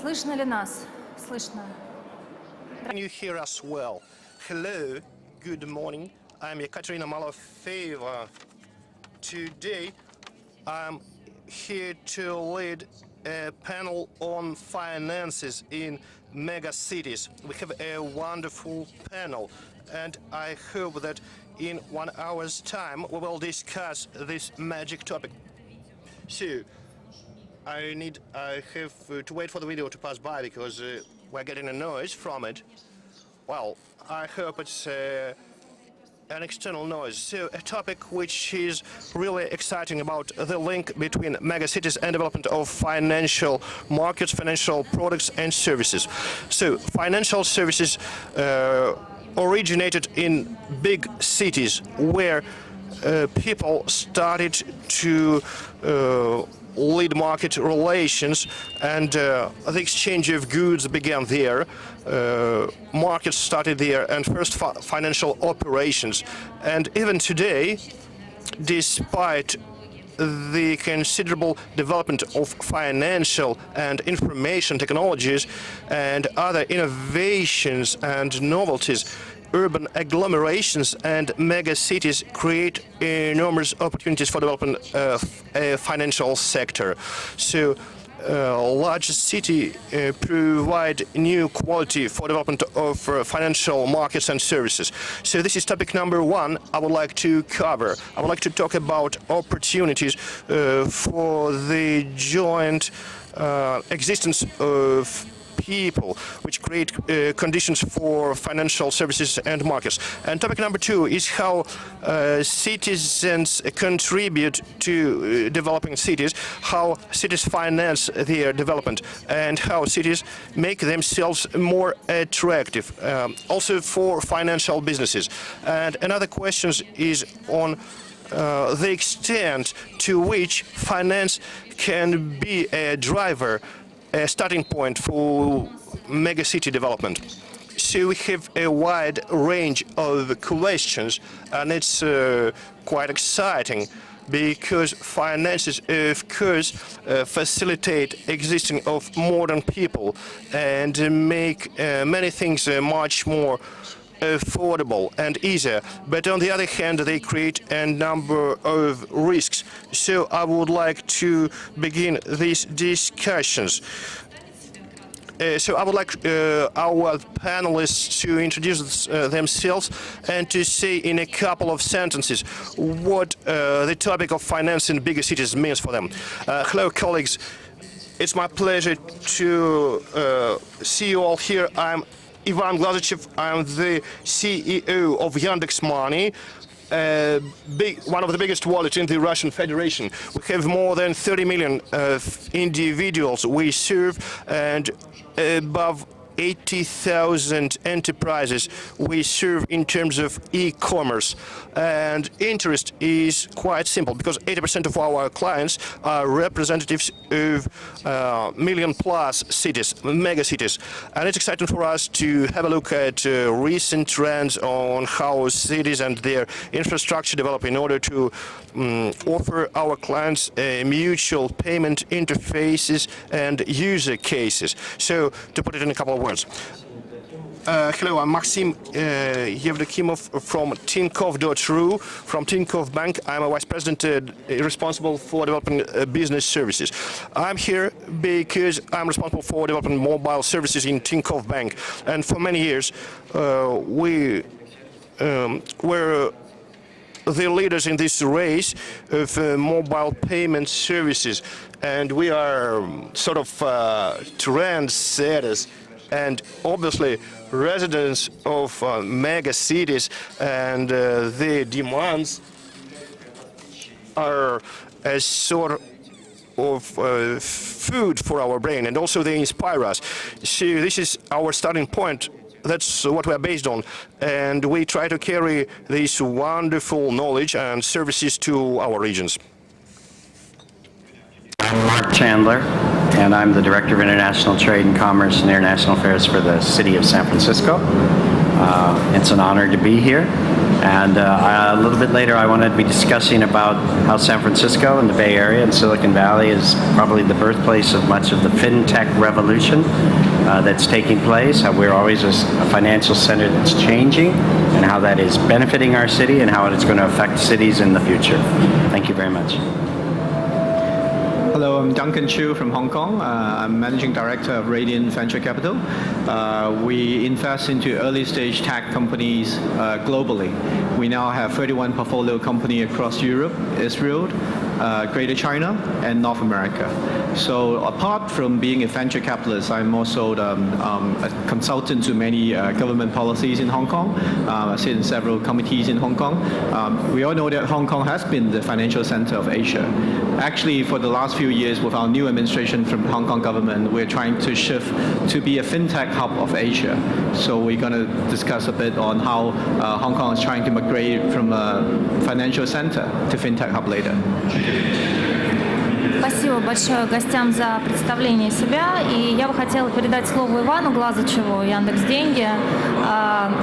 Слышно ли нас? Слышно. Can you hear us well? Hello, good morning. I'm Ekaterina Malofeeva. Today, I'm here to lead a panel on finances in mega cities. We have a wonderful panel, and I hope that in 1 hour's time we will discuss this magic topic. So, I have to wait for the video to pass by because we're getting a noise from it. Well, I hope it's an external noise. So a topic which is really exciting about the link between megacities and development of financial markets, financial products and services. So financial services originated in big cities where people started to lead market relations, and the exchange of goods began there. Markets started there, and first financial operations. And even today, despite the considerable development of financial and information technologies and other innovations and novelties, urban agglomerations and megacities create enormous opportunities for developing a financial sector. So large cities provide new quality for development of financial markets and services. So this is topic number one I would like to cover. I would like to talk about opportunities for the joint existence of people, which create conditions for financial services and markets. And topic number two is how citizens contribute to developing cities, how cities finance their development, and how cities make themselves more attractive, also for financial businesses. And another question is on the extent to which finance can be a driver, a starting point for megacity development. So we have a wide range of questions, and it's quite exciting because finances, of course, facilitate existing of modern people and make many things much more affordable and easier, but on the other hand they create a number of risks. So I would like to begin these discussions. So I would like our panelists to introduce themselves and to say in a couple of sentences what the topic of finance in bigger cities means for them. Hello colleagues, it's my pleasure to see you all here. I'm Ivan Glazichev. I'm the CEO of Yandex Money, one of the biggest wallets in the Russian Federation. We have more than 30 million individuals we serve and above 80,000 enterprises we serve in terms of e-commerce. And interest is quite simple because 80% of our clients are representatives of million-plus cities, mega-cities. And it's exciting for us to have a look at recent trends on how cities and their infrastructure develop in order to offer our clients mutual payment interfaces and user cases. So, to put it in a couple of words. Hello, I'm Maxim Yevdokimov from Tinkoff.ru, from Tinkoff Bank. I'm a vice president responsible for developing business services. I'm here because I'm responsible for developing mobile services in Tinkoff Bank. And for many years, we were the leaders in this race of mobile payment services. And we are sort of trendsetters. And obviously, residents of mega cities and their demands are a sort of food for our brain, and also they inspire us. So this is our starting point. That's what we're based on, and we try to carry this wonderful knowledge and services to our regions. I'm Mark Chandler, and I'm the Director of International Trade and Commerce and International Affairs for the City of San Francisco. It's an honor to be here. And a little bit later, I wanted to be discussing about how San Francisco and the Bay Area and Silicon Valley is probably the birthplace of much of the fintech revolution that's taking place, how we're always a financial center that's changing, and how that is benefiting our city and how it is going to affect cities in the future. Thank you very much. Hello, I'm Duncan Chiu from Hong Kong. I'm Managing Director of Radian Venture Capital. We invest into early-stage tech companies globally. We now have 31 portfolio companies across Europe, Israel, Greater China, and North America. So apart from being a venture capitalist, I'm also a consultant to many government policies in Hong Kong. I sit in several committees in Hong Kong. We all know that Hong Kong has been the financial center of Asia. Actually, for the last few years, with our new administration from the Hong Kong government, we're trying to shift to be a fintech hub of Asia. So we're going to discuss a bit on how Hong Kong is trying to migrate from a financial center to fintech hub later. Спасибо большое гостям за представление себя. И я бы хотела передать слово Ивану Глазычеву, Яндекс.Деньги.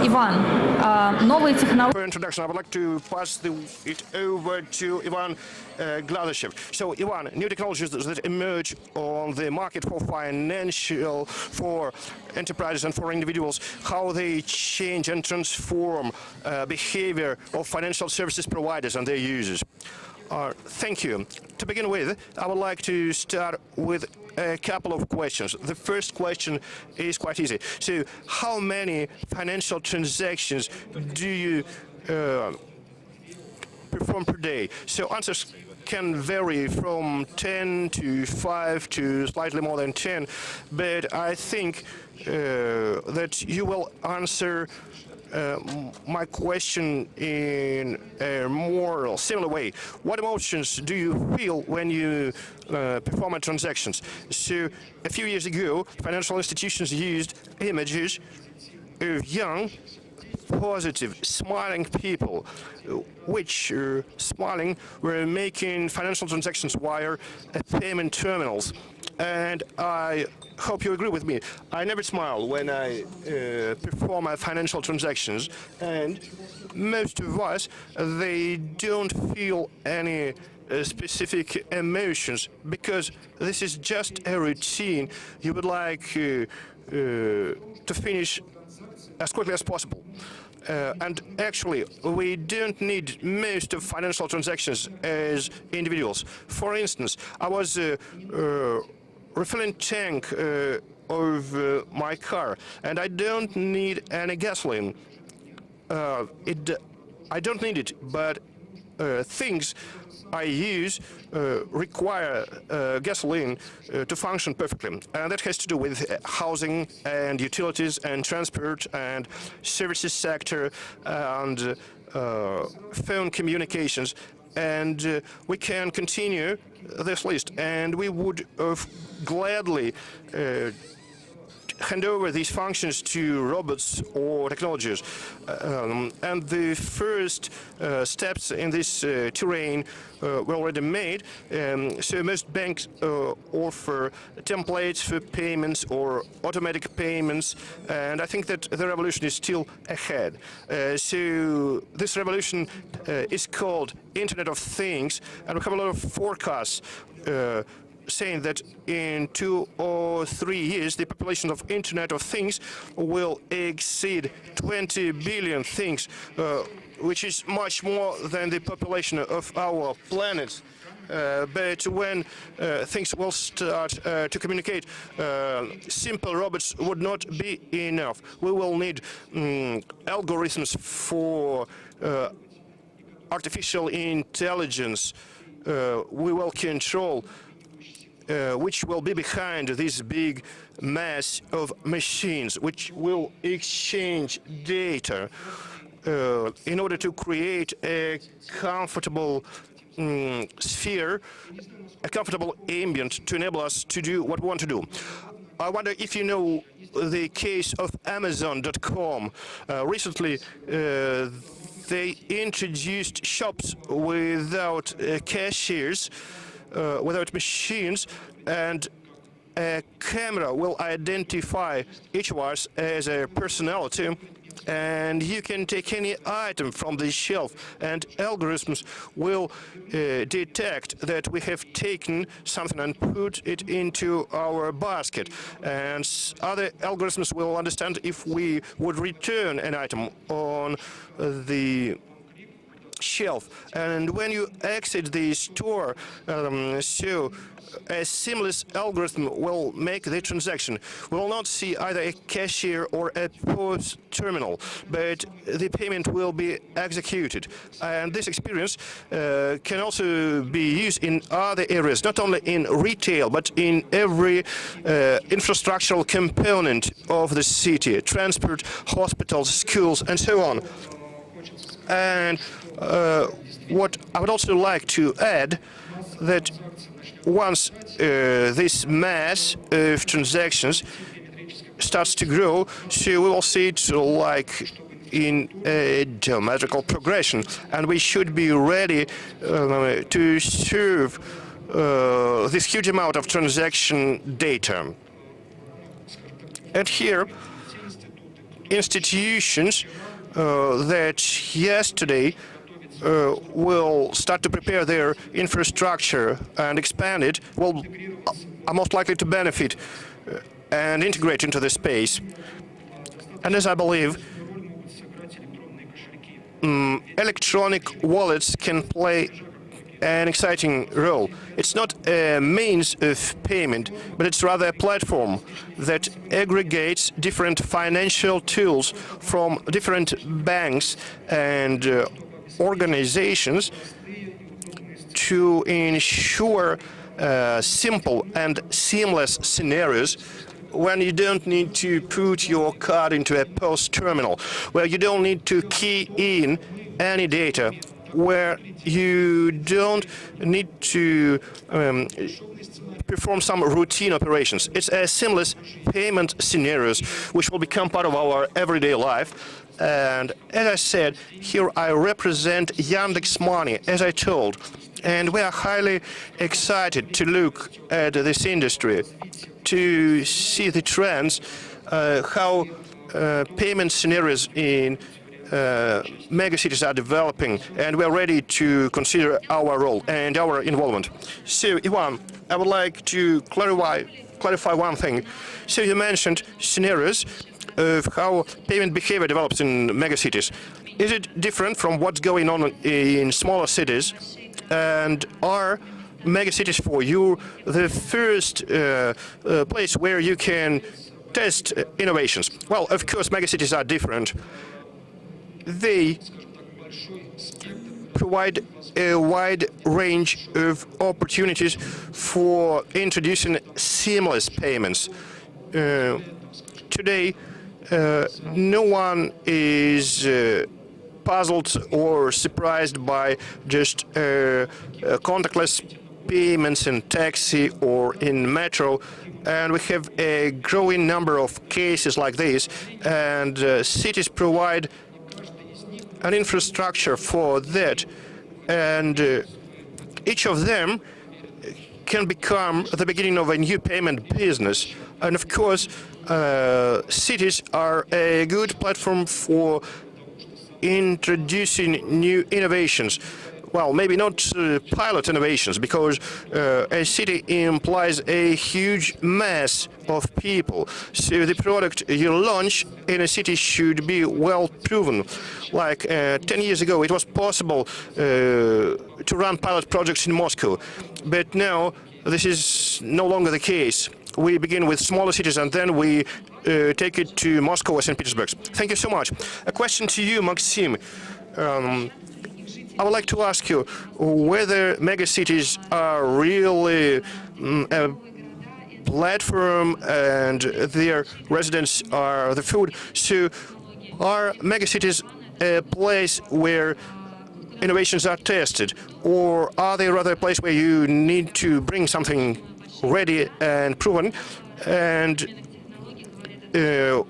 Иван, новые технологии. For introduction, I would like to pass it over to Ivan Glazachev. So, Ivan, new technologies that emerge on the market for enterprises and for individuals, how they change and transform behavior of financial services providers and their users. Thank you. To begin with, I would like to start with a couple of questions. The first question is quite easy. So, how many financial transactions do you perform per day? So, answers can vary from 10 to 5 to slightly more than 10, but I think that you will answer my question in a more similar way. What emotions do you feel when you perform transactions? So, a few years ago, financial institutions used images of young, positive, smiling people, which smiling were making financial transactions via payment terminals. And I hope you agree with me. I never smile when I perform my financial transactions, and most of us, they don't feel any specific emotions, because this is just a routine you would like to finish as quickly as possible. And actually, we don't need most of financial transactions as individuals. For instance, I was refilling tank of my car, and I don't need any gasoline. I don't need it, but things I use require gasoline to function perfectly, and that has to do with housing and utilities and transport and services sector and phone communications. And we can continue this list, and we would gladly hand over these functions to robots or technologies. And the first steps in this terrain were already made. So most banks offer templates for payments or automatic payments, and I think that the revolution is still ahead. So this revolution is called Internet of Things, and we have a lot of forecasts saying that in 2 or 3 years, the population of Internet of Things will exceed 20 billion things, which is much more than the population of our planet. But when things will start to communicate, simple robots would not be enough. We will need algorithms for artificial intelligence. We will control which will be behind this big mass of machines, which will exchange data in order to create a comfortable sphere, a comfortable ambient to enable us to do what we want to do. I wonder if you know the case of Amazon.com. Recently, they introduced shops without cashiers, without machines, and a camera will identify each of us as a personality, and you can take any item from the shelf, and algorithms will detect that we have taken something and put it into our basket, and other algorithms will understand if we would return an item on the shelf. And when you exit the store, so a seamless algorithm will make the transaction. We will not see either a cashier or a POS terminal, but the payment will be executed. And this experience can also be used in other areas, not only in retail, but in every infrastructural component of the city: transport, hospitals, schools, and so on. And what I would also like to add, that once this mass of transactions starts to grow, so we will see it like in a geometrical progression, and we should be ready to serve this huge amount of transaction data. And here, institutions that yesterday will start to prepare their infrastructure and expand it, are most likely to benefit and integrate into the space. And as I believe, electronic wallets can play an exciting role. It's not a means of payment, but it's rather a platform that aggregates different financial tools from different banks and organizations to ensure simple and seamless scenarios when you don't need to put your card into a POS terminal, where you don't need to key in any data, where you don't need to perform some routine operations. It's a seamless payment scenarios which will become part of our everyday life. And as I said, here I represent Yandex Money, as I told, and we are highly excited to look at this industry, to see the trends, how payment scenarios in megacities are developing, and we are ready to consider our role and our involvement. So, Ivan, I would like to clarify one thing. So you mentioned scenarios of how payment behavior develops in megacities. Is it different from what's going on in smaller cities? And are megacities for you the first place where you can test innovations? Well, of course, megacities are different. They provide a wide range of opportunities for introducing seamless payments. Today, no one is puzzled or surprised by just contactless payments in taxi or in metro, and we have a growing number of cases like this, and cities provide an infrastructure for that, and each of them can become the beginning of a new payment business. And of course, cities are a good platform for introducing new innovations. Well, maybe not pilot innovations, because a city implies a huge mass of people. So the product you launch in a city should be well proven. Like 10 years ago, it was possible to run pilot projects in Moscow, but now this is no longer the case. We begin with smaller cities, and then we take it to Moscow or St. Petersburg. Thank you so much. A question to you, Maxim. I would like to ask you whether megacities are really a platform and their residents are the food. So are megacities a place where innovations are tested, or are they rather a place where you need to bring something ready and proven, and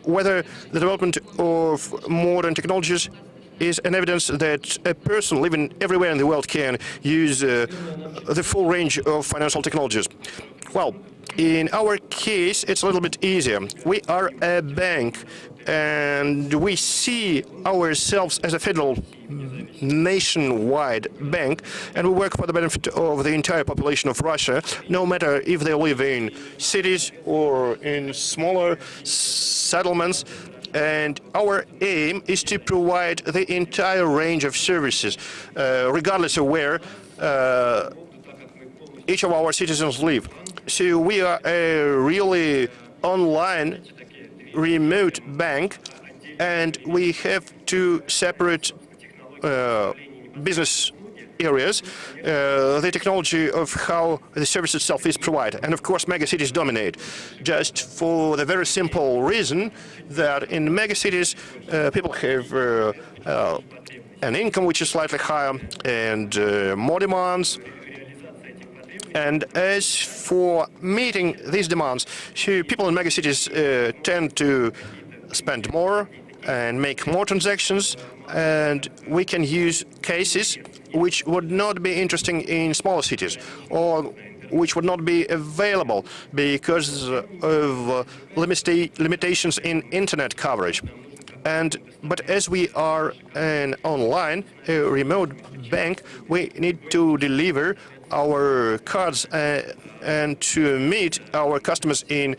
whether the development of modern technologies is an evidence that a person living everywhere in the world can use the full range of financial technologies? Well, in our case, it's a little bit easier. We are a bank, and we see ourselves as a federal nationwide bank, and we work for the benefit of the entire population of Russia, no matter if they live in cities or in smaller settlements. And our aim is to provide the entire range of services, regardless of where each of our citizens live. So we are a really online remote bank, and we have two separate business areas, the technology of how the service itself is provided. And of course, megacities dominate, just for the very simple reason that in megacities, people have an income which is slightly higher and more demands. And as for meeting these demands, people in megacities tend to spend more and make more transactions, and we can use cases which would not be interesting in smaller cities, or which would not be available because of limitations in internet coverage. But as we are an online, remote bank, we need to deliver our cards and to meet our customers in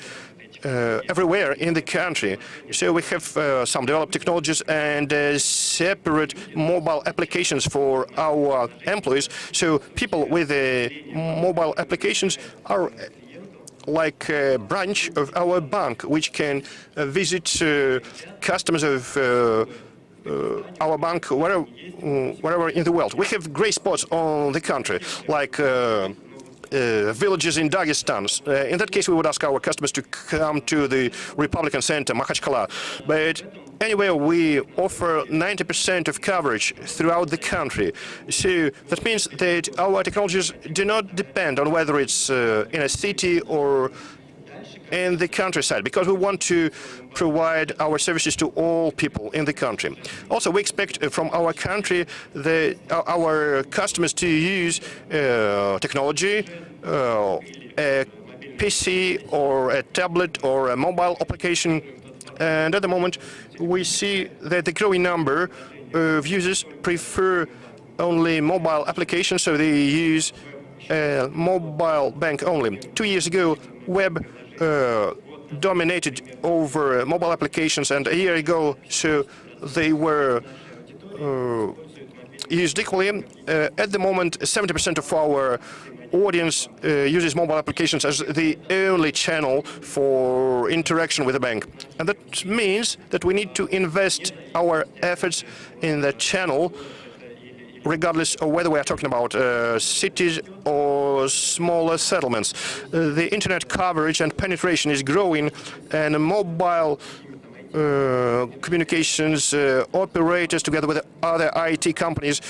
everywhere in the country. So we have some developed technologies and separate mobile applications for our employees. So people with mobile applications are like a branch of our bank, which can visit customers of our bank wherever in the world. We have gray spots on the country, like villages in Dagestan. In that case, we would ask our customers to come to the Republican Center, Makhachkala. But anyway, we offer 90% of coverage throughout the country. So that means that our technologies do not depend on whether it's in a city or in the countryside, because we want to provide our services to all people in the country. Also, we expect from our country our customers to use technology, a PC or a tablet or a mobile application. And at the moment, we see that the growing number of users prefer only mobile applications, so they use mobile bank only. 2 years ago, web dominated over mobile applications, and a year ago, so they were used equally. At the moment, 70% of our audience uses mobile applications as the only channel for interaction with the bank. And that means that we need to invest our efforts in that channel, regardless of whether we are talking about cities or smaller settlements. The internet coverage and penetration is growing, and mobile communications operators, together with other IT companies,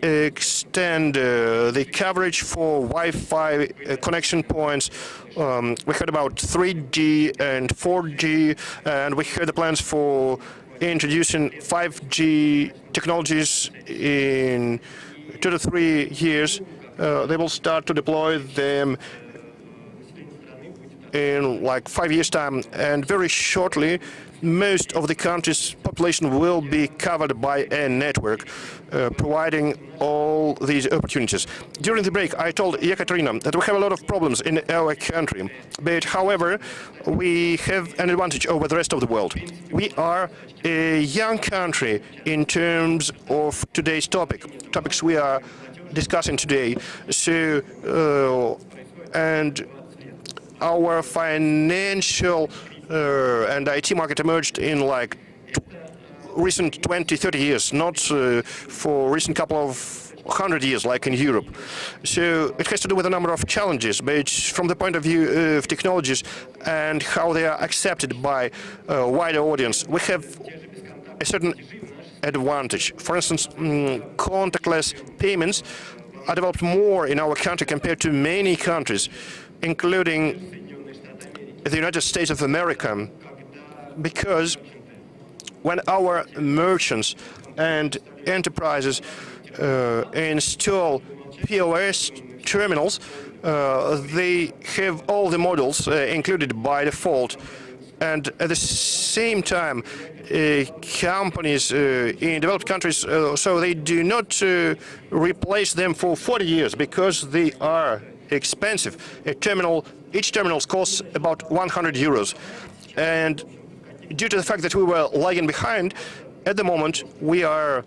extend the coverage for Wi-Fi connection points. We heard about 3G and 4G, and we heard the plans for introducing 5G technologies in 2 to 3 years. They will start to deploy them in like 5 years' time, and very shortly most of the country's population will be covered by a network providing all these opportunities. During the break, I told Ekaterina that we have a lot of problems in our country, but however, we have an advantage over the rest of the world. We are a young country in terms of today's topics we are discussing today. So, and our financial and IT market emerged in like recent 20-30 years, not for recent couple of 100 years like in Europe. So it has to do with a number of challenges, but from the point of view of technologies and how they are accepted by a wider audience, we have a certain advantage. For instance, contactless payments are developed more in our country compared to many countries, including the United States of America, because when our merchants and enterprises install POS terminals, they have all the models included by default, and at the same time, companies in developed countries, so they do not replace them for 40 years because they are expensive. Each terminal costs about 100 euros. And due to the fact that we were lagging behind, at the moment we are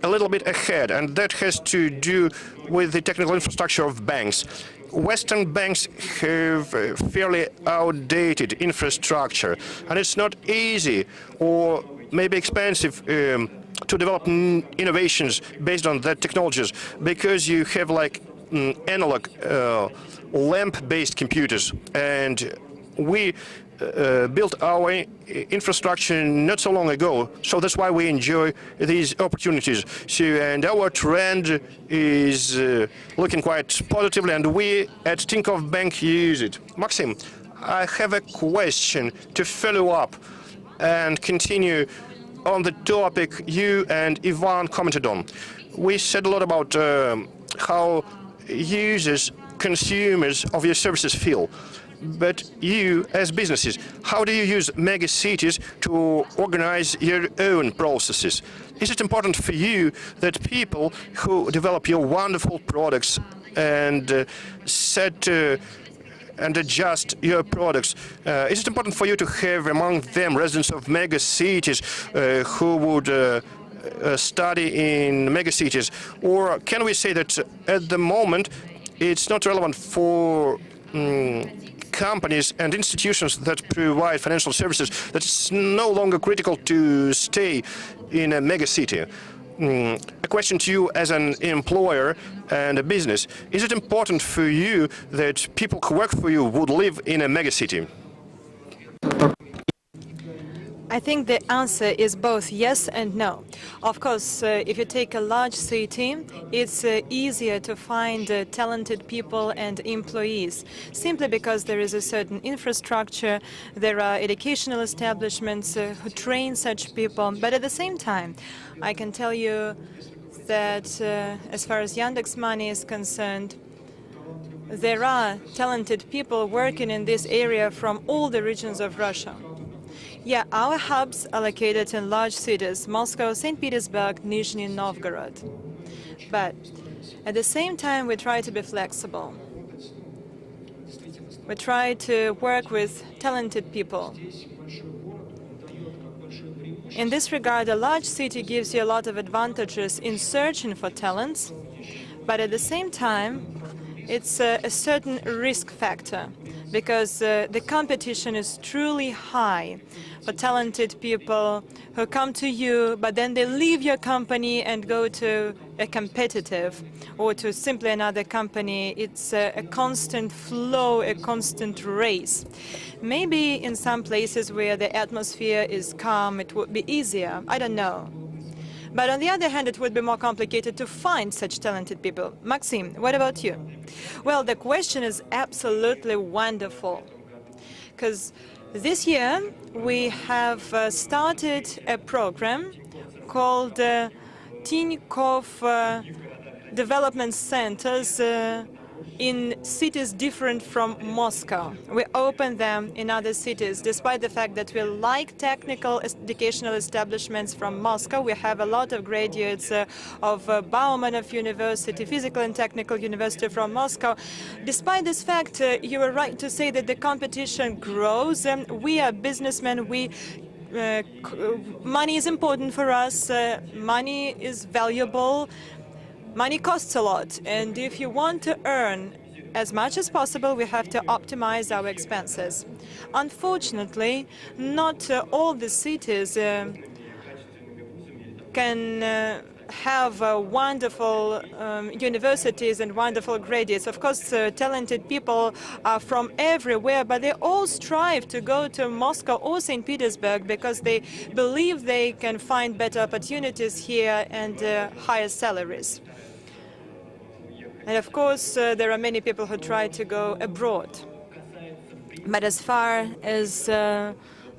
a little bit ahead, and that has to do with the technical infrastructure of banks. Western banks have a fairly outdated infrastructure, and it's not easy or maybe expensive to develop innovations based on that technologies, because you have like analog lamp-based computers, and we built our infrastructure not so long ago, so that's why we enjoy these opportunities. So, and our trend is looking quite positively, and we at Tinkoff Bank use it. Maxim, I have a question to follow up and continue on the topic you and Ivan commented on. We said a lot about how users, consumers of your services feel. But you, as businesses, how do you use mega cities to organize your own processes? Is it important for you that people who develop your wonderful products and set and adjust your products, is it important for you to have among them residents of mega cities who would study in mega cities? Or can we say that at the moment it's not relevant for companies and institutions that provide financial services, that it's no longer critical to stay in a mega city? A question to you as an employer and a business. Is it important for you that people who work for you would live in a mega city? I think the answer is both yes and no. Of course, if you take a large city, it's easier to find talented people and employees, simply because there is a certain infrastructure, there are educational establishments who train such people. But at the same time, I can tell you that as far as Yandex Money is concerned, there are talented people working in this area from all the regions of Russia. Yeah, our hubs are located in large cities, Moscow, St. Petersburg, Nizhny Novgorod. But at the same time, we try to be flexible. We try to work with talented people. In this regard, a large city gives you a lot of advantages in searching for talents, but at the same time, it's a certain risk factor, because the competition is truly high for talented people who come to you, but then they leave your company and go to a competitive or to simply another company. It's a constant flow, a constant race. Maybe in some places where the atmosphere is calm, it would be easier. I don't know. But on the other hand, it would be more complicated to find such talented people. Maxim, what about you? Well, the question is absolutely wonderful, because this year we have started a program called Tinkoff Development Centers in cities different from Moscow. We open them in other cities. Despite the fact that we like technical educational establishments from Moscow, we have a lot of graduates of Baumanov University, Physical and Technical University from Moscow. Despite this fact, you are right to say that the competition grows. We are businessmen. Money is important for us. Money is valuable. Money costs a lot, and if you want to earn as much as possible, we have to optimize our expenses. Unfortunately, not all the cities can have wonderful universities and wonderful graduates. Of course, talented people are from everywhere, but they all strive to go to Moscow or St. Petersburg because they believe they can find better opportunities here and higher salaries. And of course, there are many people who try to go abroad. But as far as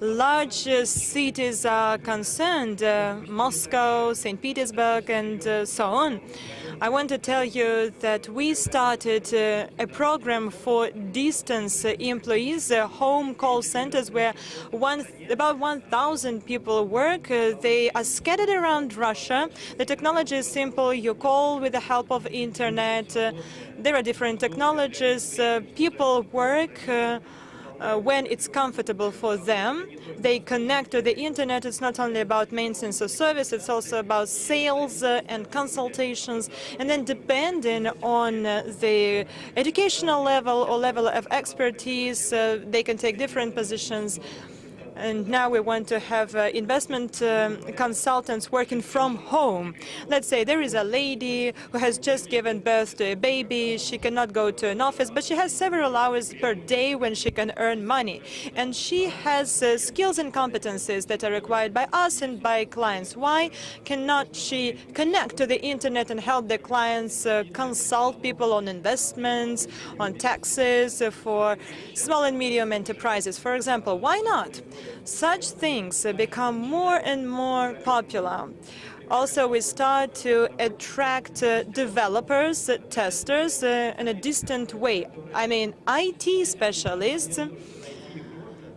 large cities are concerned, Moscow, St. Petersburg, and so on, I want to tell you that we started a program for distance employees, home call centers where about 1,000 people work. They are scattered around Russia. The technology is simple. You call with the help of internet. There are different technologies. People work when it's comfortable for them. They connect to the internet. It's not only about maintenance of service, it's also about sales and consultations. And then depending on the educational level or level of expertise, they can take different positions. And now we want to have investment consultants working from home. Let's say there is a lady who has just given birth to a baby. She cannot go to an office, but she has several hours per day when she can earn money. And she has skills and competencies that are required by us and by clients. Why cannot she connect to the internet and help the clients consult people on investments, on taxes for small and medium enterprises, for example? Why not? Such things become more and more popular. Also, we start to attract developers, testers in a distant way. I mean, IT specialists.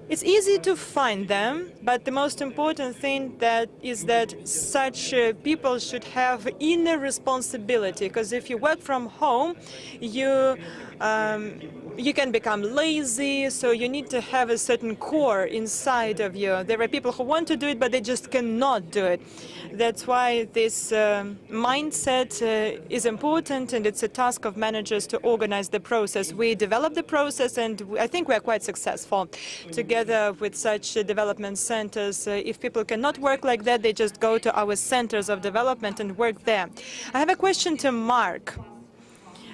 It's easy to find them, but the most important thing is that such people should have inner responsibility, because if you work from home, you can become lazy, so you need to have a certain core inside of you. There are people who want to do it, but they just cannot do it. That's why this mindset is important, and it's a task of managers to organize the process. We develop the process, and I think we are quite successful. Together with such development centers, if people cannot work like that, they just go to our centers of development and work there. I have a question to Mark.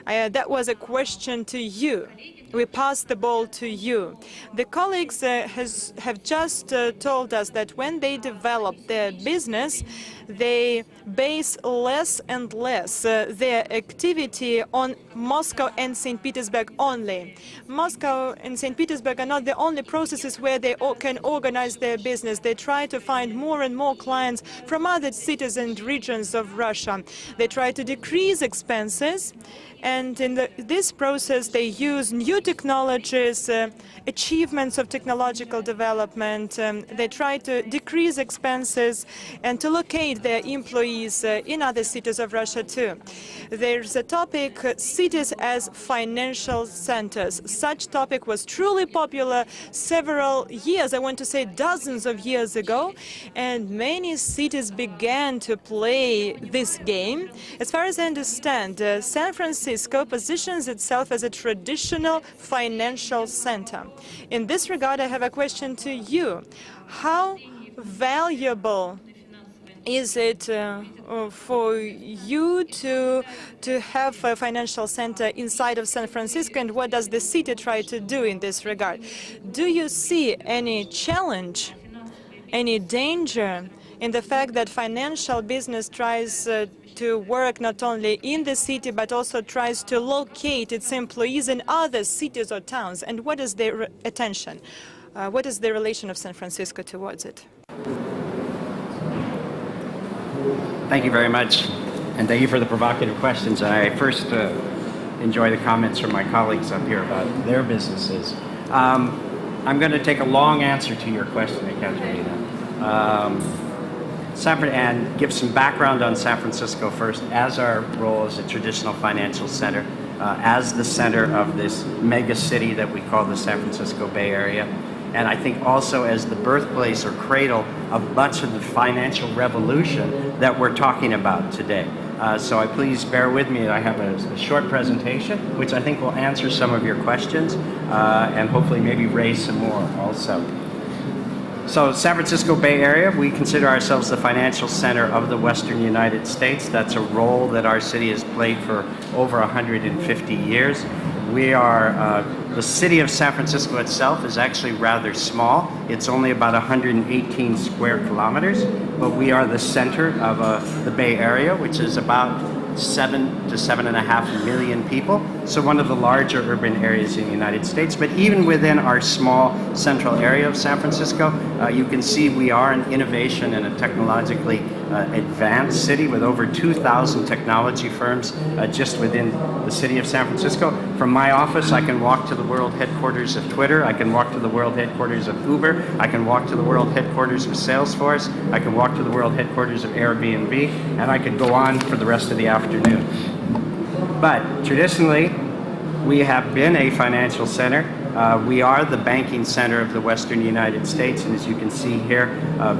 That was a question to you. We pass the ball to you. The colleagues have just told us that when they develop their business, they base less and less their activity on Moscow and St. Petersburg only. Moscow and St. Petersburg are not the only processes where they can organize their business. They try to find more and more clients from other cities and regions of Russia. They try to decrease expenses, and in this process they use new technologies, achievements of technological development. They try to decrease expenses and to locate their employees in other cities of Russia too. There's a topic, cities as financial centers. Such topic was truly popular several years, I want to say dozens of years ago, and many cities began to play this game. As far as I understand, San Francisco positions itself as a traditional financial center. In this regard, I have a question to you. How valuable is it for you to have a financial center inside of San Francisco, and what does the city try to do in this regard? Do you see any challenge, any danger in the fact that financial business tries to work not only in the city but also tries to locate its employees in other cities or towns? And what is their attention? What is the relation of San Francisco towards it? Thank you very much, and thank you for the provocative questions. I first enjoy the comments from my colleagues up here about their businesses. I'm going to take a long answer to your question, Ekaterina, and give some background on San Francisco first, as our role as a traditional financial center, as the center of this mega city that we call the San Francisco Bay Area. And I think also as the birthplace or cradle of much of the financial revolution that we're talking about today. So please bear with me. I have a short presentation, which I think will answer some of your questions and hopefully maybe raise some more also. So San Francisco Bay Area, we consider ourselves the financial center of the Western United States. That's a role that our city has played for over 150 years. We are, the city of San Francisco itself is actually rather small. It's only about 118 square kilometers, but we are the center of the Bay Area, which is about 7 to 7.5 million people. So one of the larger urban areas in the United States. But even within our small central area of San Francisco, you can see we are an innovation and a technologically advanced city with over 2,000 technology firms just within the city of San Francisco. From my office, I can walk to the world headquarters of Twitter. I can walk to the world headquarters of Uber. I can walk to the world headquarters of Salesforce. I can walk to the world headquarters of Airbnb, and I could go on for the rest of the afternoon. But traditionally, we have been a financial center. We are the banking center of the Western United States, and as you can see here,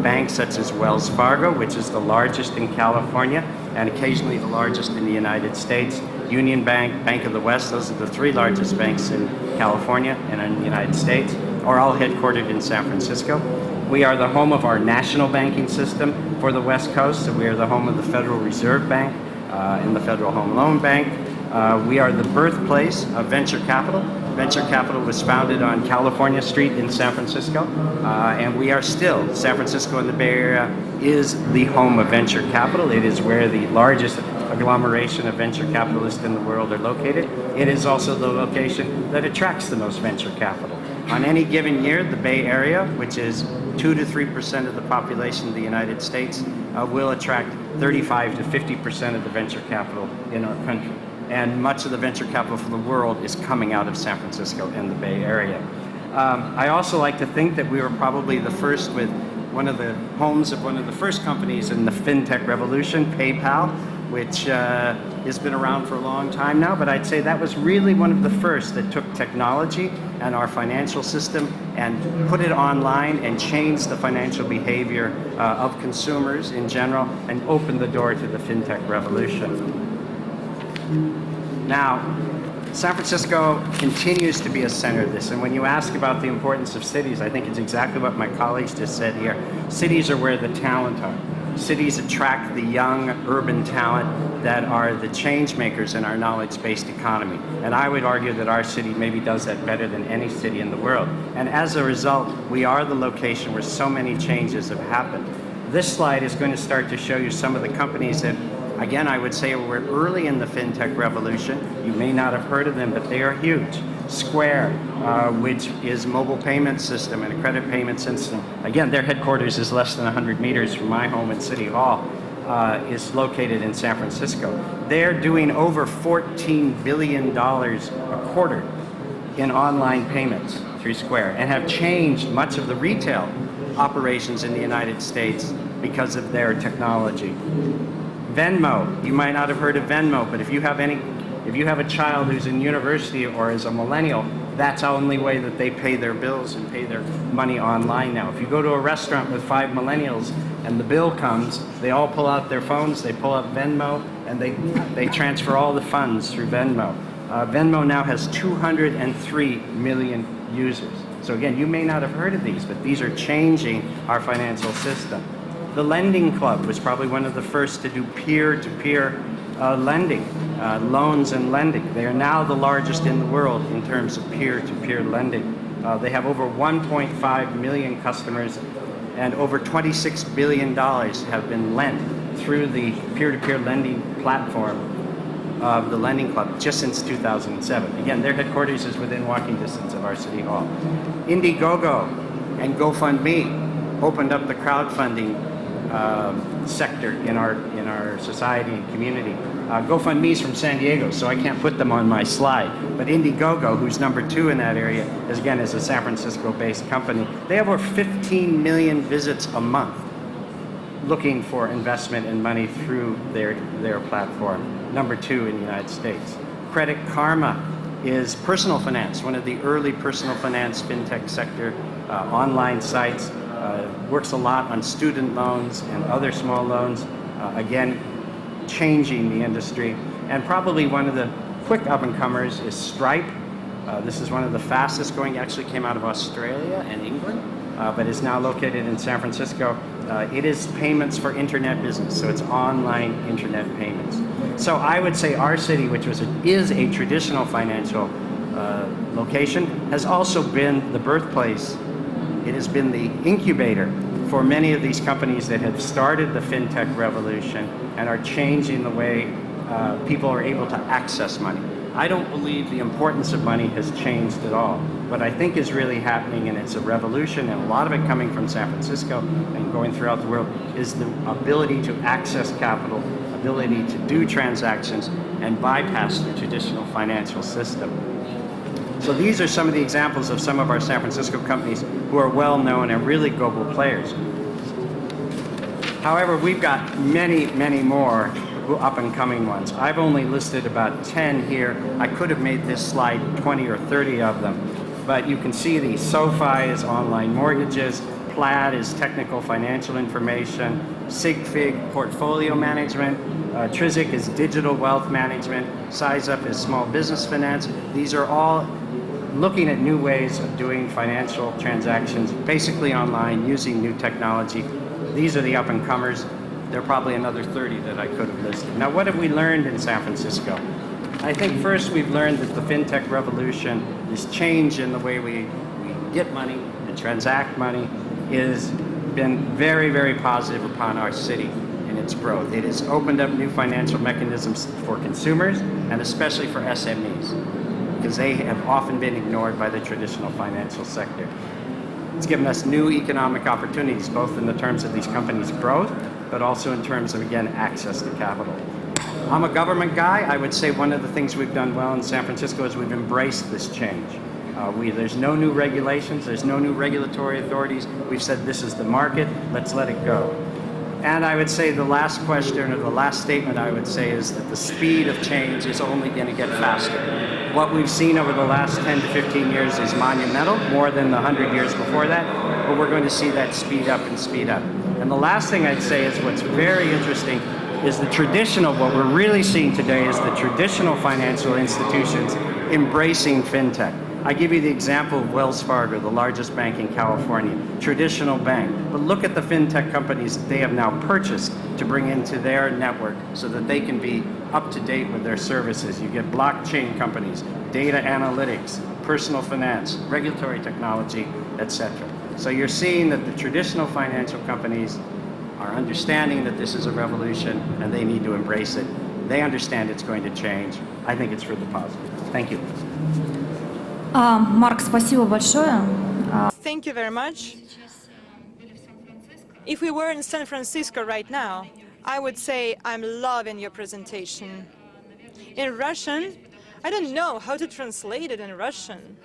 banks such as Wells Fargo, which is the largest in California, and occasionally the largest in the United States, Union Bank, Bank of the West, those are the three largest banks in California and in the United States, are all headquartered in San Francisco. We are the home of our national banking system for the West Coast, so we are the home of the Federal Reserve Bank and the Federal Home Loan Bank. We are the birthplace of venture capital. Venture capital was founded on California Street in San Francisco, and we are still, San Francisco and the Bay Area is the home of venture capital. It is where the largest agglomeration of venture capitalists in the world are located. It is also the location that attracts the most venture capital. On any given year, the Bay Area, which is 2 to 3% of the population of the United States, will attract 35 to 50% of the venture capital in our country. And much of the venture capital for the world is coming out of San Francisco and the Bay Area. I also like to think that we were probably the first with one of the homes of one of the first companies in the fintech revolution, PayPal, which has been around for a long time now, but I'd say that was really one of the first that took technology and our financial system and put it online and changed the financial behavior of consumers in general and opened the door to the fintech revolution. Now, San Francisco continues to be a center of this, and when you ask about the importance of cities, I think it's exactly what my colleagues just said here. Cities are where the talent are. Cities attract the young urban talent that are the change makers in our knowledge-based economy. And I would argue that our city maybe does that better than any city in the world. And as a result, we are the location where so many changes have happened. This slide is going to start to show you some of the companies that, again, I would say were early in the fintech revolution. You may not have heard of them, but they are huge. Square, which is mobile payment system and a credit payment system. Again, their headquarters is less than 100 meters from my home in City Hall, is located in San Francisco. They're doing over $14 billion a quarter in online payments through Square and have changed much of the retail operations in the United States because of their technology. Venmo, you might not have heard of Venmo, but if you have a child who's in university or is a millennial, that's the only way that they pay their bills and pay their money online now. If you go to a restaurant with 5 millennials and the bill comes, they all pull out their phones, they pull up Venmo, and they transfer all the funds through Venmo. Venmo now has 203 million users. So again, you may not have heard of these, but these are changing our financial system. The Lending Club was probably one of the first to do peer-to-peer lending, loans and lending. They are now the largest in the world in terms of peer-to-peer lending. They have over 1.5 million customers, and over $26 billion have been lent through the peer-to-peer lending platform of the Lending Club just since 2007. Again, their headquarters is within walking distance of our City Hall. Indiegogo and GoFundMe opened up the crowdfunding sector in our society and community. GoFundMe's from San Diego, so I can't put them on my slide. But Indiegogo, who's number 2 in that area, is a San Francisco-based company. They have over 15 million visits a month looking for investment and money through their platform. Number 2 in the United States. Credit Karma is personal finance, one of the early personal finance fintech sector online sites. Works a lot on student loans and other small loans, again, changing the industry. And probably one of the quick up-and-comers is Stripe. This is one of the fastest growing, actually came out of Australia and England, but is now located in San Francisco. It is payments for internet business, so it's online internet payments. So I would say our city, which is a traditional financial location, has also been the birthplace. It has been the incubator for many of these companies that have started the fintech revolution and are changing the way people are able to access money. I don't believe the importance of money has changed at all. What I think is really happening, and it's a revolution, and a lot of it coming from San Francisco and going throughout the world, is the ability to access capital, ability to do transactions, and bypass the traditional financial system. So these are some of the examples of some of our San Francisco companies who are well known and really global players. However, we've got many, many more up-and-coming ones. I've only listed about 10 here. I could have made this slide 20 or 30 of them, but you can see the SoFi is online mortgages, Plaid is technical financial information, SigFig portfolio management, Trizic is digital wealth management, SizeUp is small business finance. These are all looking at new ways of doing financial transactions, basically online, using new technology. These are the up-and-comers. There are probably another 30 that I could have listed. Now, what have we learned in San Francisco? I think first we've learned that the fintech revolution, this change in the way we get money and transact money, has been very, very positive upon our city and its growth. It has opened up new financial mechanisms for consumers and especially for SMEs, because they have often been ignored by the traditional financial sector. It's given us new economic opportunities, both in the terms of these companies' growth, but also in terms of, again, access to capital. I'm a government guy. I would say one of the things we've done well in San Francisco is we've embraced this change. There's no new regulations, there's no new regulatory authorities. We've said this is the market, let's let it go. And I would say the last question, or the last statement I would say, is that the speed of change is only going to get faster. What we've seen over the last 10 to 15 years is monumental, more than the 100 years before that, but we're going to see that speed up and speed up. And the last thing I'd say is what's very interesting is the traditional, what we're really seeing today is the traditional financial institutions embracing fintech. I give you the example of Wells Fargo, the largest bank in California, traditional bank. But look at the fintech companies that they have now purchased to bring into their network so that they can be up to date with their services. You get blockchain companies, data analytics, personal finance, regulatory technology, etc. So you're seeing that the traditional financial companies are understanding that this is a revolution and they need to embrace it. They understand it's going to change. I think it's for the positive. Thank you. Марк, спасибо большое. Thank you very much. If we were in San Francisco right now, I would say I'm loving your presentation. In Russian, I don't know how to translate it in Russian.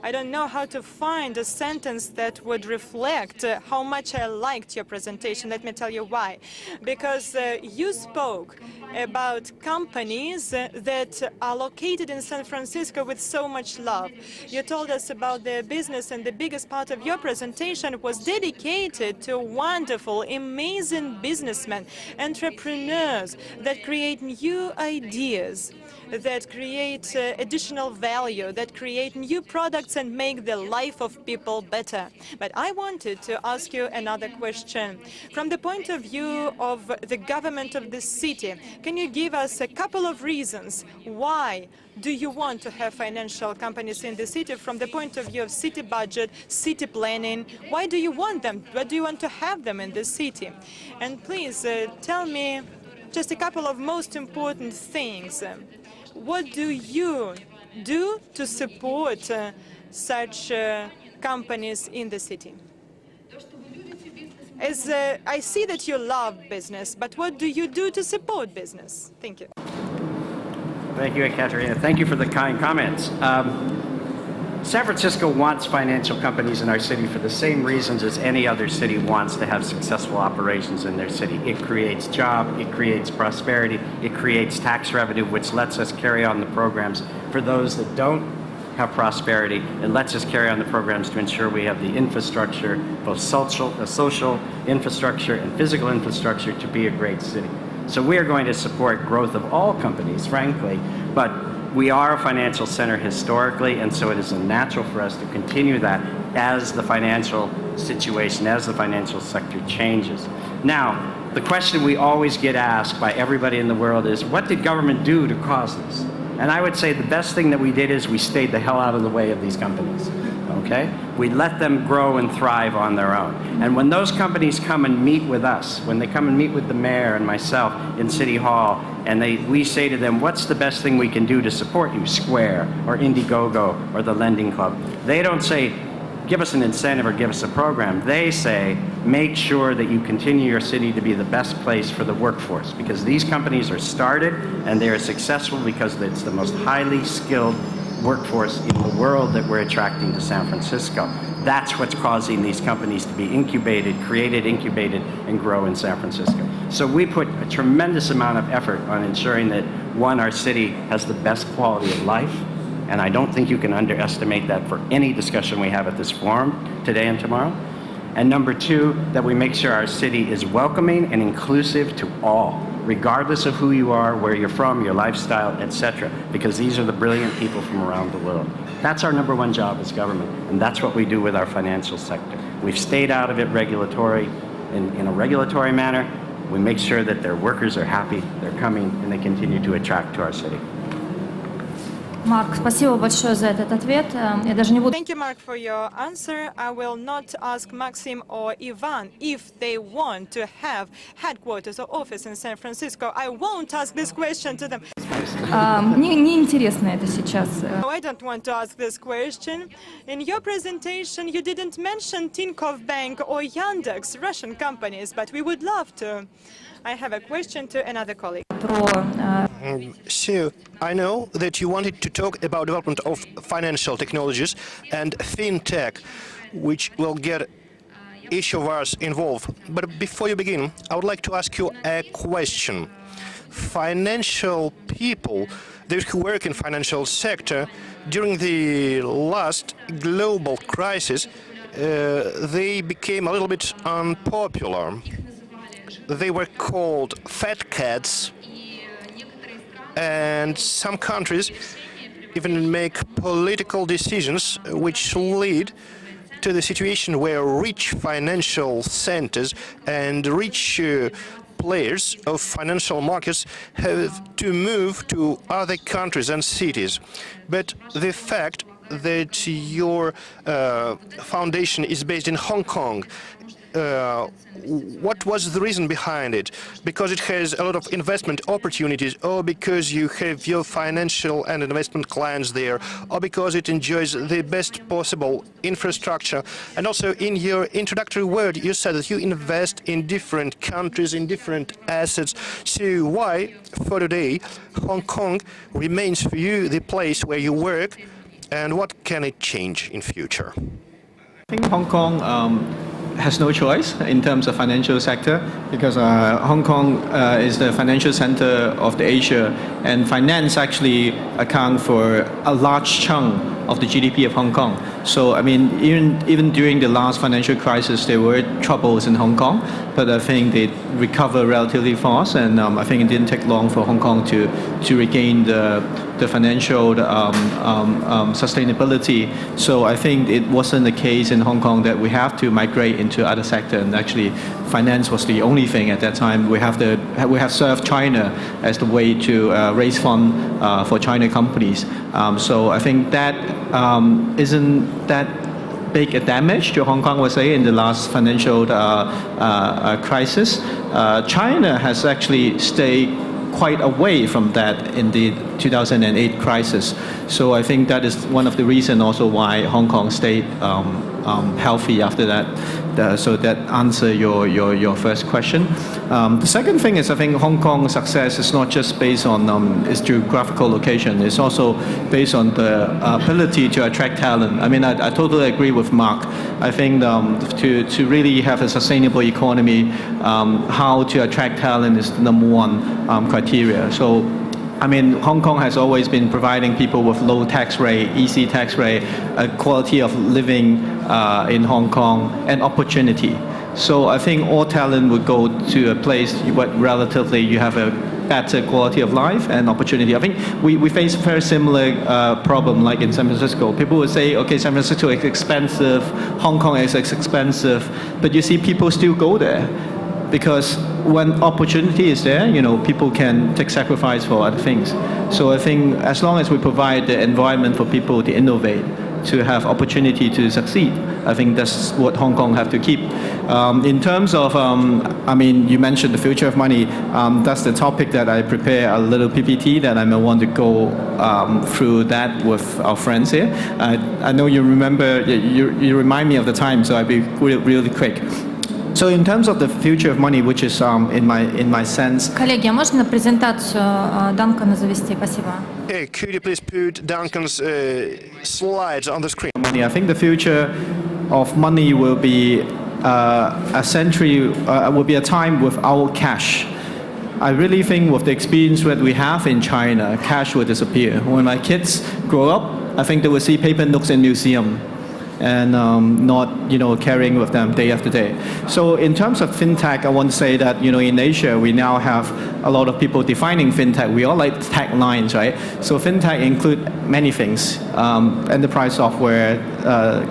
I don't know how to find a sentence that would reflect how much I liked your presentation. Let me tell you why. Because you spoke about companies that are located in San Francisco with so much love. You told us about their business, and the biggest part of your presentation was dedicated to wonderful, amazing businessmen, entrepreneurs that create new ideas, that create additional value, that create new products and make the life of people better. But I wanted to ask you another question. From the point of view of the government of the city, can you give us a couple of reasons why do you want to have financial companies in the city from the point of view of city budget, city planning? Why do you want them? Why do you want to have them in the city? And please tell me just a couple of most important things. What do you do to support such companies in the city? As I see that you love business, but what do you do to support business? Thank you. Thank you, Ekaterina. Thank you for the kind comments. San Francisco wants financial companies in our city for the same reasons as any other city wants to have successful operations in their city. It creates jobs, it creates prosperity, it creates tax revenue, which lets us carry on the programs for those that don't have prosperity. It lets us carry on the programs to ensure we have the infrastructure, both social infrastructure and physical infrastructure, to be a great city. So we are going to support growth of all companies, frankly, but we are a financial center historically, and so it is natural for us to continue that as the financial situation, as the financial sector changes. Now, the question we always get asked by everybody in the world is, what did government do to cause this? And I would say the best thing that we did is we stayed the hell out of the way of these companies. okay? We let them grow and thrive on their own. And when those companies come and meet with us, when they come and meet with the mayor and myself in City Hall, and we say to them, what's the best thing we can do to support you? Square or Indiegogo or the Lending Club. They don't say, give us an incentive or give us a program. They say, make sure that you continue your city to be the best place for the workforce, because these companies are started and they are successful because it's the most highly skilled workforce in the world that we're attracting to San Francisco. That's what's causing these companies to be incubated, incubated, and grow in San Francisco. So we put a tremendous amount of effort on ensuring that, one, our city has the best quality of life, and I don't think you can underestimate that for any discussion we have at this forum today and tomorrow. And number two, that we make sure our city is welcoming and inclusive to all, regardless of who you are, where you're from, your lifestyle, etc., because these are the brilliant people from around the world. That's our number one job as government, and that's what we do with our financial sector. We've stayed out of it in a regulatory manner. We make sure that their workers are happy, they're coming, and they continue to attract to our city. Марк, спасибо большое за этот ответ. Я даже не буду... Thank you, Mark, for your answer. I will not ask Maxim or Ivan if they want to have headquarters or office in San Francisco. I won't ask this question to them. Мне не интересно это сейчас. No, I don't want to ask this question. In your presentation, you didn't mention Tinkoff Bank or Yandex, Russian companies, but we would love to. I have a question to another colleague. So, I know that you wanted to talk about development of financial technologies and fintech, which will get each of us involved. But before you begin, I would like to ask you a question. Financial people, those who work in financial sector, during the last global crisis, they became a little bit unpopular. They were called fat cats, and some countries even make political decisions which lead to the situation where rich financial centers and rich players of financial markets have to move to other countries and cities. But the fact that your foundation is based in Hong Kong, what was the reason behind it? Because it has a lot of investment opportunities, or because you have your financial and investment clients there, or because it enjoys the best possible infrastructure? And also, in your introductory word, you said that you invest in different countries, in different assets. So why, for today, Hong Kong remains for you the place where you work, and what can it change in future? I think Hong Kong has no choice in terms of financial sector, because Hong Kong is the financial center of the Asia, and finance actually account for a large chunk of the GDP of Hong Kong. So I mean, even during the last financial crisis, there were troubles in Hong Kong, but I think they recovered relatively fast, and I think it didn't take long for Hong Kong to regain the financial sustainability. So I think it wasn't the case in Hong Kong that we have to migrate into other sector, and actually finance was the only thing at that time. We have served China as the way to raise fund for China companies. So I think that isn't that big a damage to Hong Kong, I would say, in the last financial crisis. China has actually stayed quite away from that in the 2008 crisis. So I think that is one of the reasons also why Hong Kong stayed healthy after that. So that answers your first question. The second thing is, I think Hong Kong's success is not just based on its geographical location. It's also based on the ability to attract talent. I mean, I totally agree with Mark. I think to really have a sustainable economy, how to attract talent is the number one criteria. So I mean, Hong Kong has always been providing people with low tax rate, easy tax rate, a quality of living in Hong Kong, and opportunity. So I think all talent would go to a place where relatively you have a better quality of life and opportunity. I think we face a very similar problem like in San Francisco. People would say, okay, San Francisco is expensive, Hong Kong is expensive, but you see people still go there. Because when opportunity is there, you know, people can take sacrifice for other things. So I think as long as we provide the environment for people to innovate, to have opportunity to succeed. I think that's what Hong Kong have to keep. In terms of, I mean, you mentioned the future of money. That's the topic that I prepare a little PPT that I may want to go through that with our friends here. I know you remember, you remind me of the time, so I'll be really quick. So in terms of the future of money, which is in my sense. Коллеги, а можно презентацию Данкана завести? Спасибо. Hey, could you please put Duncan's slides on the screen? Money. I think the future of money will be a century, will be a time without cash. I really think with the experience that we have in China, cash will disappear. When my kids grow up, I think they will see paper notes in museum and not, carrying with them day after day. So in terms of fintech, I want to say that, in Asia, we now have a lot of people defining fintech. We all like tech lines, right? So fintech include many things, enterprise software,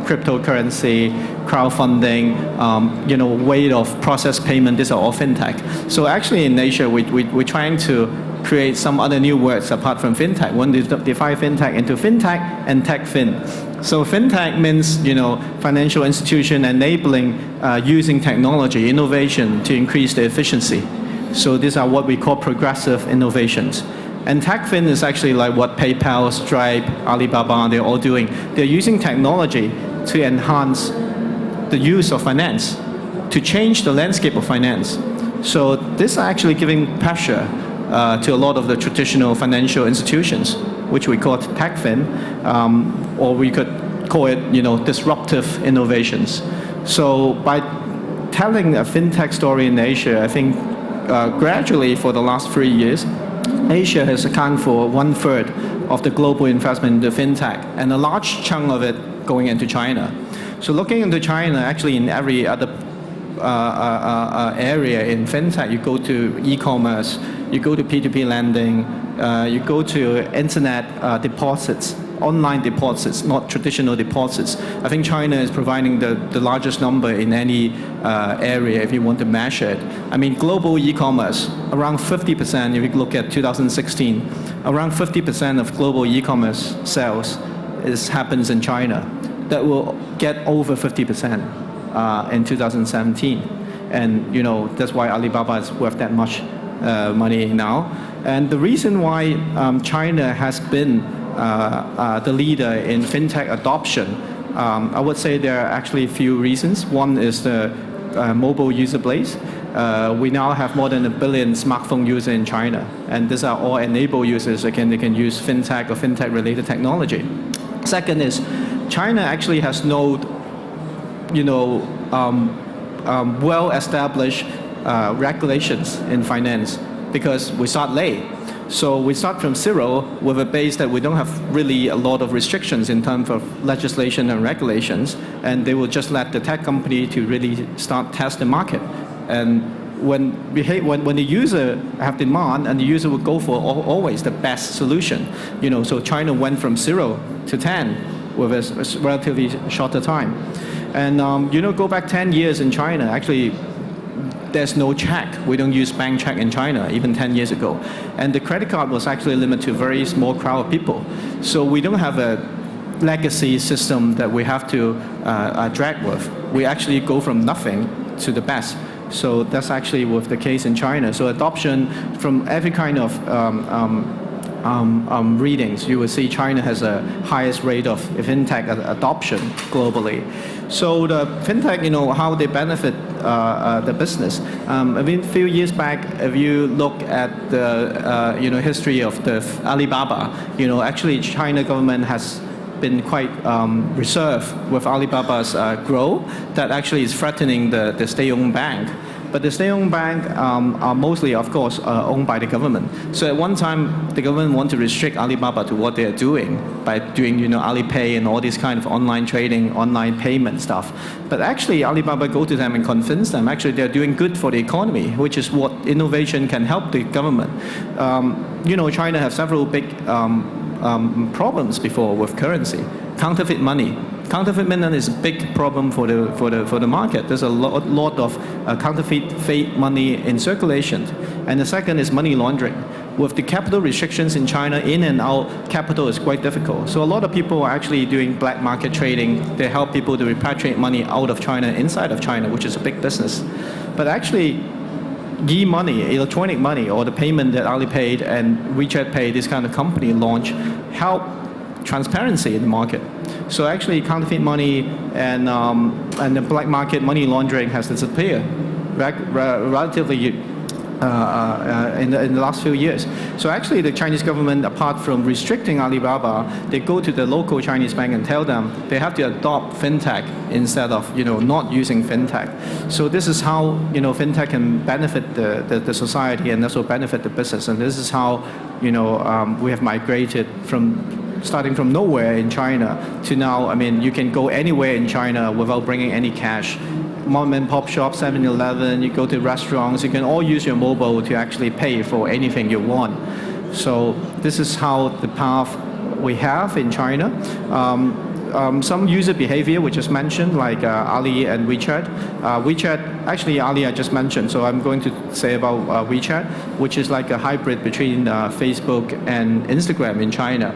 cryptocurrency, crowdfunding, way of process payment. These are all fintech. So actually in Asia, we're trying to create some other new words apart from fintech. One define fintech into fintech and techfin. So fintech means, financial institution enabling using technology, innovation to increase the efficiency. So these are what we call progressive innovations. And techfin is actually like what PayPal, Stripe, Alibaba, they're all doing. They're using technology to enhance the use of finance, to change the landscape of finance. So this are actually giving pressure to a lot of the traditional financial institutions, which we call techfin, or we could call it, disruptive innovations. So by telling a fintech story in Asia, I think gradually for the last 3 years, Asia has accounted for 1/3 of the global investment into fintech, and a large chunk of it going into China. So looking into China, actually in every other area in fintech, you go to e-commerce, you go to P2P lending, you go to internet deposits, online deposits, not traditional deposits. I think China is providing the largest number in any area if you want to measure it. I mean, global e-commerce, around 50%, if you look at 2016, around 50% of global e-commerce sales happens in China. That will get over 50% in 2017. And, that's why Alibaba is worth that much money now. And the reason why China has been the leader in fintech adoption, I would say there are actually a few reasons. One is the mobile user base. We now have more than 1 billion smartphone users in China, and these are all enabled users. They can use fintech or fintech-related technology. Second is China actually has no, well-established regulations in finance because we start late. So we start from zero with a base that we don't have really a lot of restrictions in terms of legislation and regulations, and they will just let the tech company to really start test the market. And when the user have demand, and the user will go for always the best solution. So China went from 0 to 10 with a relatively shorter time. And go back 10 years in China, actually there's no check. We don't use bank check in China, even 10 years ago. And the credit card was actually limited to a very small crowd of people. So we don't have a legacy system that we have to drag with. We actually go from nothing to the best. So that's actually with the case in China. So adoption from every kind of readings, you will see China has a highest rate of fintech adoption globally. So the fintech, how they benefit the business. I mean, a few years back, if you look at the history of the Alibaba, actually China government has been quite reserved with Alibaba's growth that actually is threatening the state-owned bank. But the state-owned bank are mostly, of course, owned by the government. So at one time, the government wanted to restrict Alibaba to what they're doing by doing, Alipay and all this kind of online trading, online payment stuff. But actually, Alibaba go to them and convince them, actually, they're doing good for the economy, which is what innovation can help the government. China has several big problems before with currency. Counterfeit money. Counterfeit money is a big problem for the market. There's a lot of counterfeit fake money in circulation. And the second is money laundering. with the capital restrictions in China, in and out capital is quite difficult. So a lot of people are actually doing black market trading. They help people to repatriate money out of China, inside of China, which is a big business. But actually, e-money, electronic money, or the payment that Alipay and WeChat Pay, this kind of company launch, help transparency in the market. So actually, counterfeit money and the black market money laundering has disappeared relatively in the last few years. So actually, the Chinese government, apart from restricting Alibaba, they go to the local Chinese bank and tell them they have to adopt fintech instead of not using fintech. So this is how fintech can benefit the society and also benefit the business. And this is how we have migrated from starting from nowhere in China to now. I mean, you can go anywhere in China without bringing any cash. Mom and pop shop, 7-Eleven, you go to restaurants, you can all use your mobile to actually pay for anything you want. So this is how the path we have in China. Some user behavior we just mentioned, like Ali and WeChat. WeChat, actually Ali I just mentioned, so I'm going to say about WeChat, which is like a hybrid between Facebook and Instagram in China,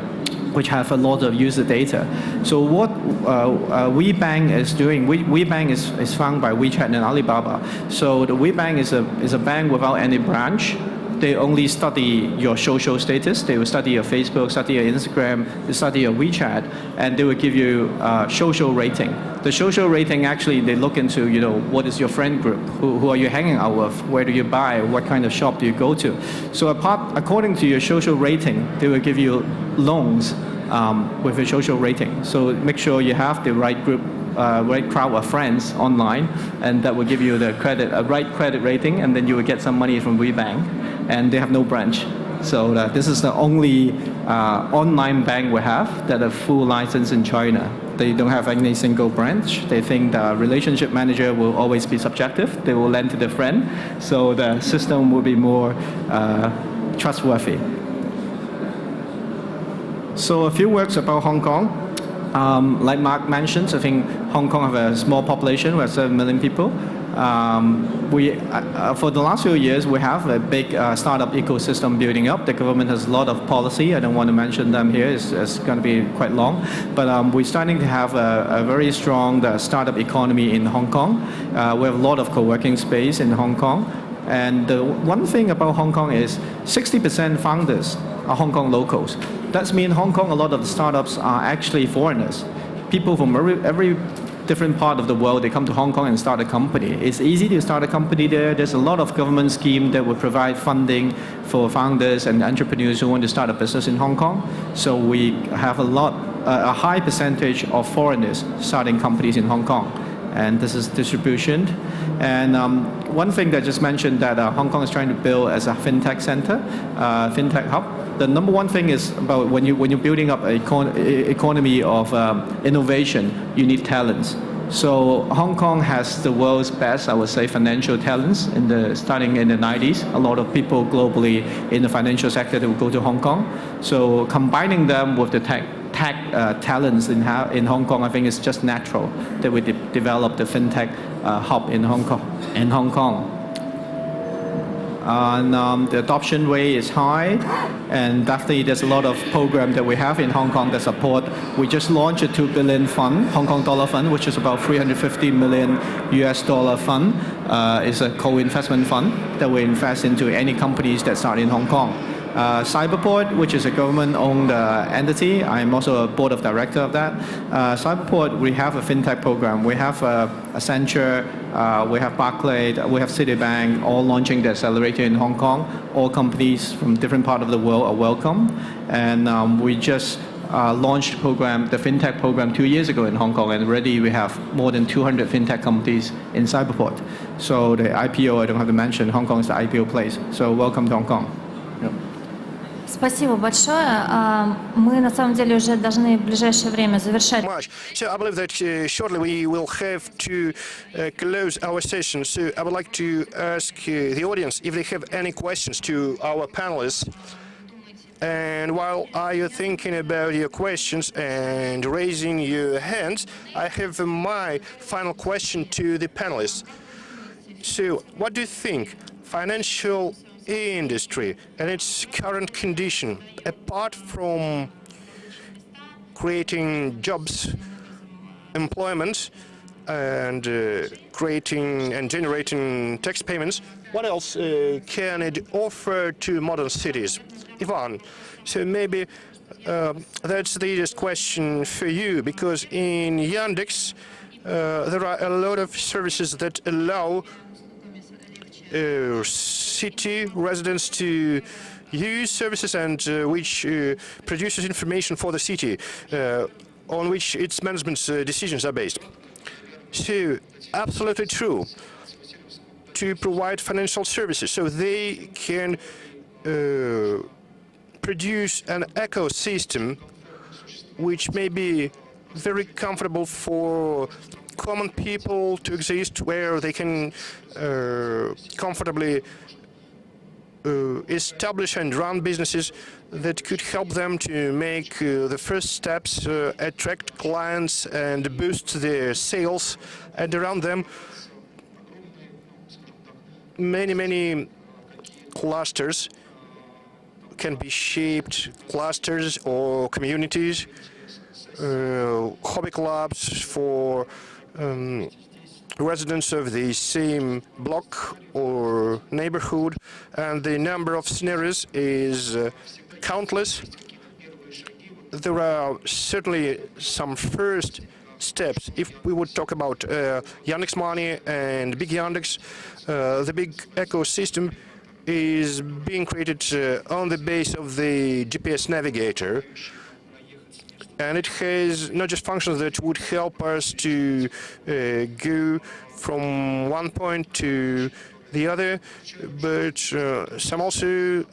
which have a lot of user data. So what WeBank is doing, WeBank is founded by WeChat and Alibaba. So the WeBank is a bank without any branch. They only study your social status. They will study your Facebook, study your Instagram, they study your WeChat, and they will give you social rating. The social rating, actually, they look into, what is your friend group? Who are you hanging out with? Where do you buy? What kind of shop do you go to? So according to your social rating, they will give you loans with your social rating. So make sure you have the right group, right crowd of friends online, and that will give you the right credit rating, and then you will get some money from WeBank, and they have no branch. So this is the only online bank we have that have full license in China. They don't have any single branch. They think the relationship manager will always be subjective. They will lend to their friend, so the system will be more trustworthy. So a few words about Hong Kong. Like Mark mentioned, I think Hong Kong have a small population, we have 7 million people. For the last few years, we have a big startup ecosystem building up. The government has a lot of policy. I don't want to mention them here. It's going to be quite long. But we're starting to have a very strong startup economy in Hong Kong. We have a lot of co-working space in Hong Kong. And the one thing about Hong Kong is 60% founders are Hong Kong locals. That means Hong Kong, a lot of the startups are actually foreigners. People from every different part of the world, they come to Hong Kong and start a company. It's easy to start a company there. There's a lot of government scheme that will provide funding for founders and entrepreneurs who want to start a business in Hong Kong. So we have a high percentage of foreigners starting companies in Hong Kong. And this is distribution. And one thing that I just mentioned that Hong Kong is trying to build as a fintech center, fintech hub. The number one thing is about when you're building up an economy of innovation, you need talents. So Hong Kong has the world's best, I would say, financial talents starting in the 90s. A lot of people globally in the financial sector that will go to Hong Kong. So combining them with the tech talents in Hong Kong, I think it's just natural that we develop the fintech hub in Hong Kong. And the adoption rate is high, and definitely there's a lot of programs that we have in Hong Kong that support. We just launched a $2 billion fund, Hong Kong dollar fund, which is about $350 million US fund. It's a co-investment fund that we invest into any companies that start in Hong Kong. Cyberport, which is a government-owned entity. I'm also a board of director of that. Cyberport, we have a fintech program. We have Accenture, we have Barclays, we have Citibank, all launching the accelerator in Hong Kong. All companies from different parts of the world are welcome. And we just launched the fintech program 2 years ago in Hong Kong, and already we have more than 200 fintech companies in Cyberport. So the IPO, I don't have to mention, Hong Kong is the IPO place. So welcome to Hong Kong. Yep. Спасибо большое. Мы на самом деле уже должны в ближайшее время завершать. So I believe that shortly we will have to close our session. So I would like to ask the audience if they have any questions to our panelists. And while you're thinking about your questions and raising your hands, I have my final question to the panelists. So what do you think? Financial industry and its current condition, apart from creating jobs, employment, and creating and generating tax payments, what else can it offer to modern cities? Ivan, so maybe that's the easiest question for you, because in Yandex there are a lot of services that allow city residents to use services and which produces information for the city on which its management's decisions are based. So, absolutely true. To provide financial services so they can produce an ecosystem which may be very comfortable for common people to exist, where they can comfortably establish and run businesses that could help them to make the first steps, attract clients and boost their sales, and around them many clusters can be shaped, clusters or communities, hobby clubs for residents of the same block or neighborhood, and the number of scenarios is countless. There are certainly some first steps. If we would talk about Yandex Money and Big Yandex, the big ecosystem is being created on the base of the GPS navigator, and it has not just functions that would help us to go from one point to the other, but some also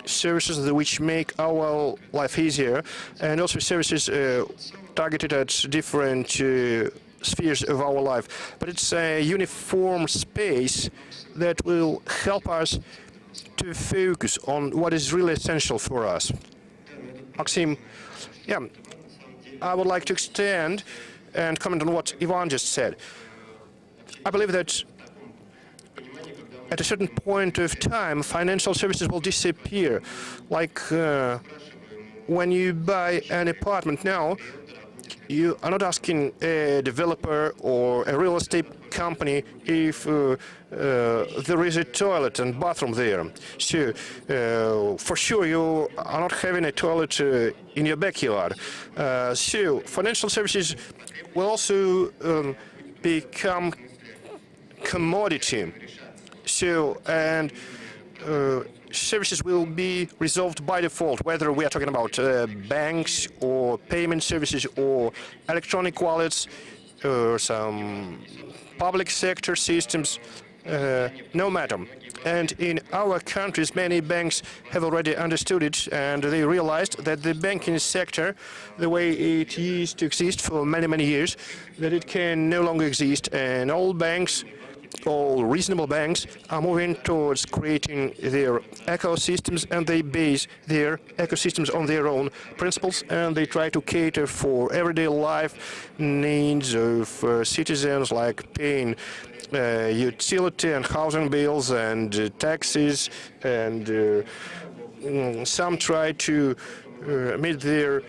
services which make our life easier, and also services targeted at different spheres of our life. But it's a uniform space that will help us to focus on what is really essential for us. Maxim, yeah, I would like to extend and comment on what Ivan just said. I believe that at a certain point of time, financial services will disappear. Like when you buy an apartment now, you are not asking a developer or a real estate company if there is a toilet and bathroom there. So, for sure, you are not having a toilet in your backyard. So, financial services will also become commodity. So, and services will be resolved by default, whether we are talking about banks or payment services or electronic wallets or some public sector systems, no matter. And in our countries, many banks have already understood it, and they realized that the banking sector, the way it used to exist for many years, that it can no longer exist, and all banks, all reasonable banks, are moving towards creating their ecosystems, and they base their ecosystems on their own principles, and they try to cater for everyday life needs of citizens, like paying utility and housing bills and taxes, and some try to meet their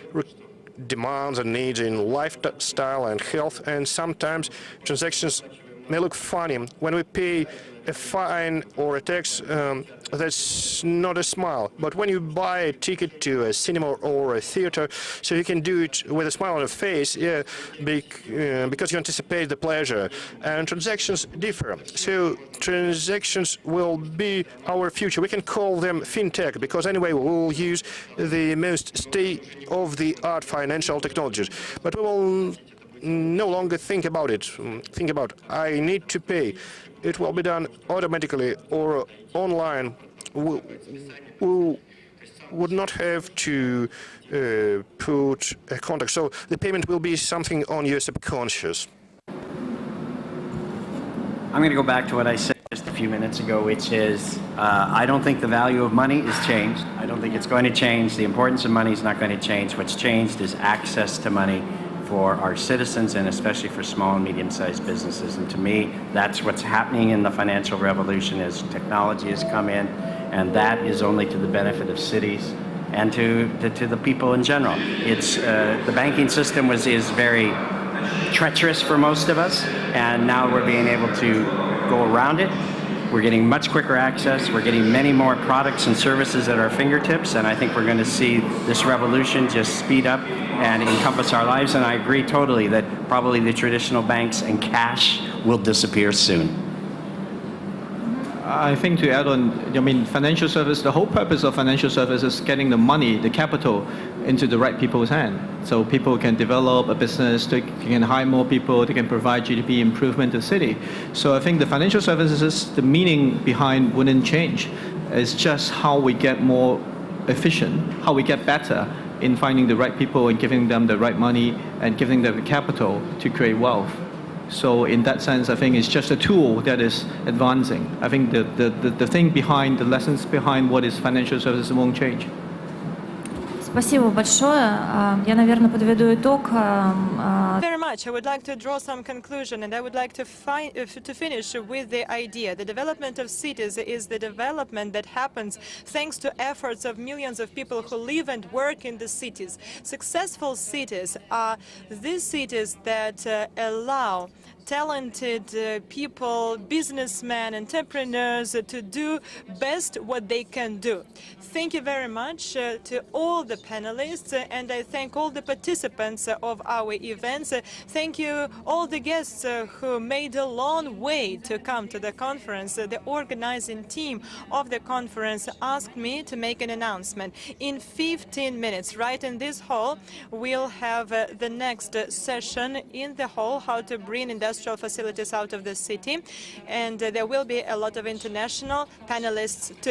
demands and needs in lifestyle and health, and sometimes transactions may look funny. When we pay a fine or a tax, that's not a smile. But when you buy a ticket to a cinema or a theater, so you can do it with a smile on your face, yeah, because you anticipate the pleasure. And transactions differ. So transactions will be our future. We can call them fintech, because anyway we will use the most state-of-the-art financial technologies. But we will no longer think about it. Think about, I need to pay. It will be done automatically or online. We would not have to put a contact. So the payment will be something on your subconscious. I'm going to go back to what I said just a few minutes ago, which is I don't think the value of money is changed. I don't think it's going to change. The importance of money is not going to change. What's changed is access to money for our citizens, and especially for small and medium-sized businesses. And to me, that's what's happening in the financial revolution, as technology has come in and that is only to the benefit of cities and to the people in general. It's the banking system is very treacherous for most of us, and now we're being able to go around it. We're getting much quicker access. We're getting many more products and services at our fingertips, and I think we're going to see this revolution just speed up and encompass our lives. And I agree totally that probably the traditional banks and cash will disappear soon. I think to add on, I mean, financial service, the whole purpose of financial service is getting the money, the capital, into the right people's hand. So people can develop a business, they can hire more people, they can provide GDP improvement to the city. So I think the financial services, the meaning behind wouldn't change. It's just how we get more efficient, how we get better in finding the right people and giving them the right money and giving them the capital to create wealth. So in that sense, I think it's just a tool that is advancing. I think the thing behind, the lessons behind what is financial services won't change. Спасибо большое. Я, наверное, подведу итог. Very much. I would like to draw some conclusion, and I would like to finish with the idea. The development of cities is the development that happens thanks to efforts of millions of people who live and work in the cities. Successful cities are these cities that allow talented people, businessmen, entrepreneurs to do best what they can do. Thank you very much to all the panelists, and I thank all the participants of our events. Thank you all the guests who made a long way to come to the conference. The organizing team of the conference asked me to make an announcement. In 15 minutes, right in this hall, we'll have the next session in the hall, how to bring industrial facilities out of the city, and there will be a lot of international panelists too.